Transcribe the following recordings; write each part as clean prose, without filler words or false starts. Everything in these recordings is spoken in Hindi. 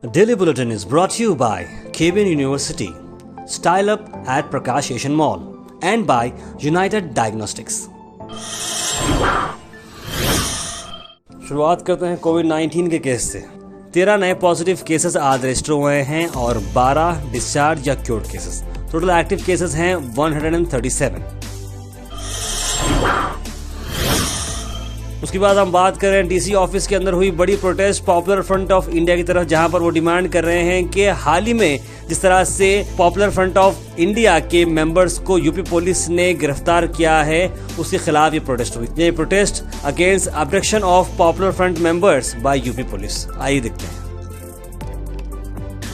Daily Bulletin is brought to you by KBN University, Style Up at Prakash Asian Mall, and by United Diagnostics. शुरुआत करते हैं कोविड-19 के केस से। 13 नए पॉजिटिव केसेस आज रजिस्टर हुए हैं और 12 डिस्चार्ज या cured cases. Total active cases हैं 137। उसके बाद हम बात कर रहे हैं डीसी ऑफिस के अंदर हुई बड़ी protest popular front of India की तरफ, जहां पर वो डिमांड कर रहे हैं कि हाल ही में जिस तरह से पॉपुलर फ्रंट ऑफ इंडिया के मेंबर्स को यूपी पुलिस ने गिरफ्तार किया है, उसके खिलाफ ये प्रोटेस्ट हुई। ये protest against abduction of popular front members bye UP police. आइए देखते हैं।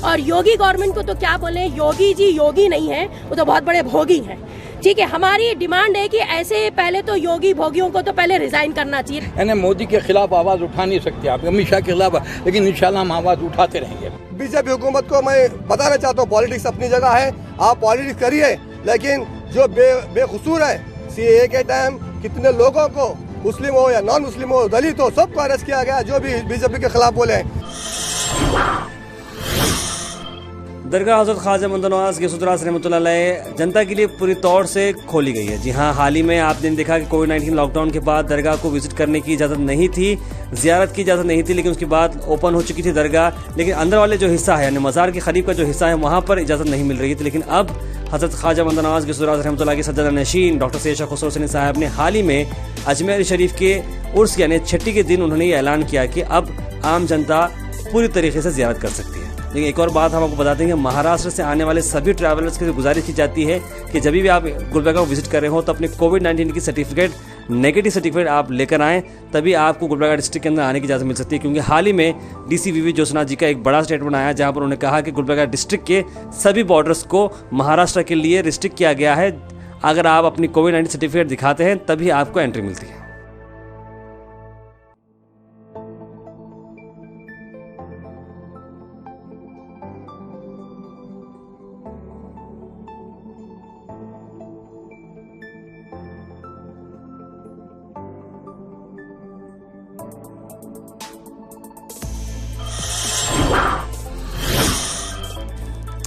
और योगी गवर्नमेंट को तो क्या बोले, योगी जी योगी नहीं है, वो तो बहुत बड़े भोगी हैं। ठीक है, हमारी डिमांड है कि ऐसे पहले तो योगी भोगियों को तो पहले रिजाइन करना चाहिए। यानी मोदी के खिलाफ आवाज उठा नहीं सकते आप, अमित शाह के खिलाफ, लेकिन इंशाल्लाह हम आवाज उठाते रहेंगे। बीजेपी हुकूमत को मैं बताना चाहता हूँ, पॉलिटिक्स अपनी जगह है, आप पॉलिटिक्स करिए, लेकिन जो बेकसूर है सीएए के टाइम कितने लोगों को, मुस्लिम हो या नॉन मुस्लिम हो, दलित हो, सबको अरेस्ट किया गया जो भी बीजेपी के खिलाफ बोले हैं। दरगाह हज़रत ख्वाजा मुंतनवाज गौसुद्दौस रहमतुल्लाह अलैह जनता के लिए पूरी तौर से खोली गई है। जी हाँ, हाल ही में आपने देखा कि कोविड-19 लॉकडाउन के बाद दरगाह को विजिट करने की इजाज़त नहीं थी, ज़ियारत की इजाज़त नहीं थी, लेकिन उसके बाद ओपन हो चुकी थी दरगाह। लेकिन अंदर वाले जो हिस्सा है यानी मज़ार के करीब का जो हिस्सा है, वहाँ पर इजाज़त नहीं मिल रही थी। लेकिन अब हज़रत ख्वाजा मुंतनवाज गौसुद्दौस रहमतुल्लाह के सज्जादा नशीन डॉक्टर सैयद शाह खुसरो हुसैनी साहब ने हाल ही में अजमेर शरीफ के उर्स यानी छठी के दिन उन्होंने ये ऐलान किया कि अब आम जनता पूरी तरीके से ज़ियारत कर सकती है। लेकिन एक और बात हम आपको बताते हैं कि महाराष्ट्र से आने वाले सभी ट्रैवलर्स की गुजारिश की जाती है कि जब भी आप गुलबर्गा को विजिट कर रहे हो तो अपने कोविड-19 की सर्टिफिकेट, नेगेटिव सर्टिफिकेट आप लेकर आएँ, तभी आपको गुलबर्गा डिस्ट्रिक्ट के अंदर आने की इजाज़त मिल सकती है। क्योंकि हाल ही में डीसी वीवी जोशना जी का एक बड़ा स्टेटमेंट आया, जहाँ पर उन्होंने कहा कि गुलबर्गा डिस्ट्रिक्ट के सभी बॉर्डर्स को महाराष्ट्र के लिए रिस्ट्रिक्ट किया गया है। अगर आप अपनी कोविड-19 सर्टिफिकेट दिखाते हैं तभी आपको एंट्री मिलती है।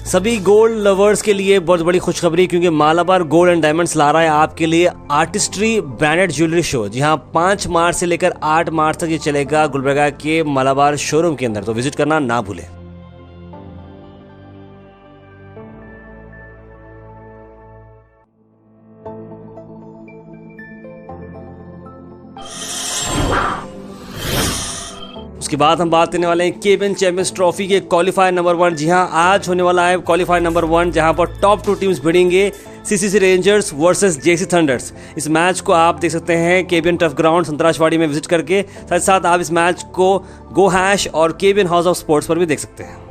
सभी गोल्ड लवर्स के लिए बहुत बड़ी खुशखबरी, क्योंकि मालाबार गोल्ड एंड डायमंड्स ला रहा है आपके लिए आर्टिस्ट्री ब्रांडेड ज्वेलरी शो। जी हाँ, 5 मार्च से लेकर 8 मार्च तक ये चलेगा गुलबर्गा के मालाबार शोरूम के अंदर, तो विजिट करना ना भूलें। उसके बाद हम बात करने वाले हैं केबिन चैंपियंस ट्रॉफी के क्वालिफायर नंबर 1। जी हाँ, आज होने वाला है क्वालिफायर नंबर 1, जहां पर टॉप 2 टीम्स भिड़ेंगे, CCC Rangers versus JC Thunders. इस मैच को आप देख सकते हैं केबिन टफ ग्राउंड संतराशवाड़ी में विजिट करके। साथ साथ आप इस मैच को गो हैश और केबिन हाउस ऑफ स्पोर्ट्स पर भी देख सकते हैं।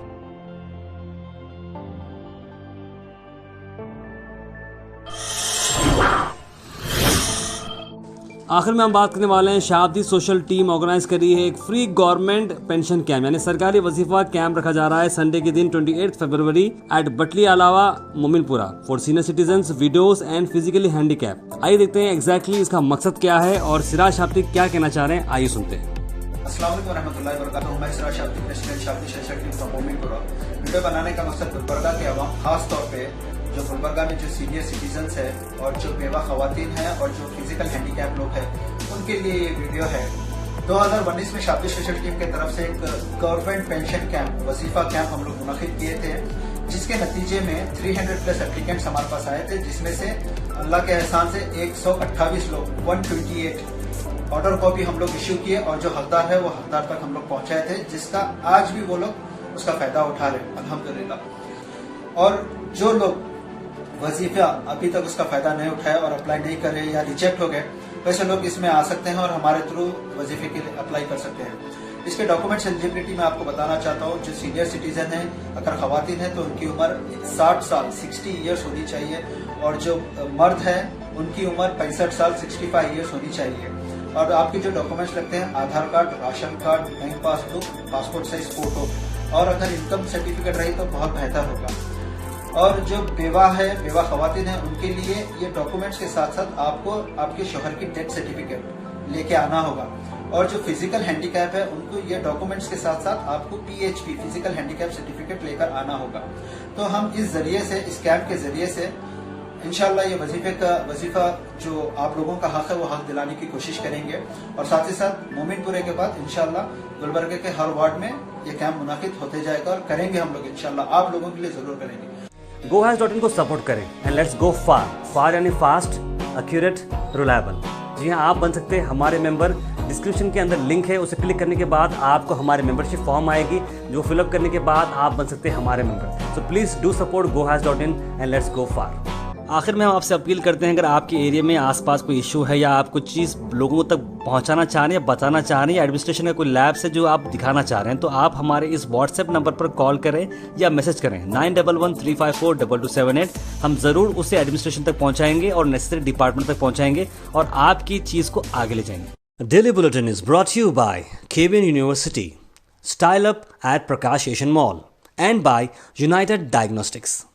आखिर में हम बात करने वाले हैं शहाबदी सोशल टीम ऑर्गेनाइज कर रही है एक फ्री गवर्नमेंट पेंशन कैंप, यानी सरकारी वजीफा कैंप रखा जा रहा है संडे के दिन 28 फरवरी एट बटली अलावा Mominpura for senior citizens, widows and physically handicap. आइए देखते हैं एग्जैक्टली इसका मकसद क्या है और सिराज शाब्दी क्या कहना चाह रहे हैं। आइए सुनते हैं। अस्सलाम वालेकुम रहमतुल्लाहि व बरकातहू। मैं Siraj Shabdi, president Shabdi social team from Mominpura. Video बनाने का मकसद गुलबर्गा के अवाम, खास तौर पे जो गुलबर्गा में जो सीनियर सिटीजन्स है और जो बेवा खवातीन है और जो फिजिकल हैंडीकैप लोग हैं, उनके लिए ये वीडियो है। 2019 में शाब्दी सोशल टीम की तरफ से एक गवर्नमेंट पेंशन कैंप, वजीफा कैंप हम लोग मुनक्किद किए थे, जिसके नतीजे में 300+ एप्लीकेंट्स हमारे पास आए थे, जिसमें से अल्लाह के एहसान से 128 लोग, 128 ऑर्डर कॉपी हम लोग इश्यू किए और जो हकदार है वो हकदार तक हम लोग पहुंचाए थे, जिसका आज भी वो लोग उसका फायदा उठा रहे अल्हम्दुलिल्लाह। और जो लोग वजीफा अभी तक उसका फायदा नहीं उठाया और अप्लाई नहीं कर रहे या रिजेक्ट हो गए, वैसे लोग इसमें आ सकते हैं और हमारे थ्रू वजीफे के लिए अप्लाई कर सकते हैं। इसके डॉक्यूमेंट्स एलिजिबिलिटी में आपको बताना चाहता हूँ, जो सीनियर सिटीजन है, अगर खवातीन है तो उनकी उम्र 60 साल 60 ईयर्स होनी चाहिए, और जो मर्द है उनकी उम्र 65 साल 65 ईयर्स होनी चाहिए। और आपके जो डॉक्यूमेंट्स लगते हैं, Aadhaar card, ration card, bank passbook, passport size photo, और अगर इनकम सर्टिफिकेट रही तो बहुत बेहतर होगा। और जो बेवा है, बेवा खवातीन है, उनके लिए ये डॉक्यूमेंट्स के साथ साथ आपको आपके शोहर की डेथ सर्टिफिकेट लेके आना होगा। और जो फिजिकल हैंडीकैप है उनको ये डॉक्यूमेंट्स के साथ साथ आपको PHP फिजिकल हैंडीकैप सर्टिफिकेट लेकर आना होगा। तो हम इस जरिए से, इस कैंप के जरिए से इंशाल्लाह ये वजीफा जो आप लोगों का हक है वो हक दिलाने की कोशिश करेंगे। और साथ ही साथ मोमिनपुरे के बाद इंशाल्लाह गुलबर्गा के हर वार्ड में ये कैंप मुनाकिद होते जाएगा और करेंगे हम लोग इंशाल्लाह, आप लोगों के लिए जरूर करेंगे। GoHaz.in को सपोर्ट करें एंड लेट्स गो फार यानी फास्ट, एक्यूरेट, रिलायबल। जी हाँ, आप बन सकते हैं हमारे मेंबर। डिस्क्रिप्शन के अंदर लिंक है, उसे क्लिक करने के बाद आपको हमारे मेंबरशिप फॉर्म आएगी, जो फिलअप करने के बाद आप बन सकते हैं हमारे member. So please do support GoHaz.in and let's go far. आखिर में हम आपसे अपील करते हैं, अगर आपके एरिया में आसपास कोई इशू है या आप कुछ चीज़ लोगों तक पहुंचाना चाह रहे हैं या बताना चाह रहे हैं या एडमिनिस्ट्रेशन का कोई लैब से जो आप दिखाना चाह रहे हैं, तो आप हमारे इस व्हाट्सएप नंबर पर कॉल करें या मैसेज करें 9113542278। हम ज़रूर उसे एडमिनिस्ट्रेशन तक पहुंचाएंगे और नेसेसरी डिपार्टमेंट तक पहुंचाएंगे और आपकी चीज़ को आगे ले जाएंगे। Daily bulletin is brought you by KBN university, Style Up at Prakash Asian mall and by United diagnostics.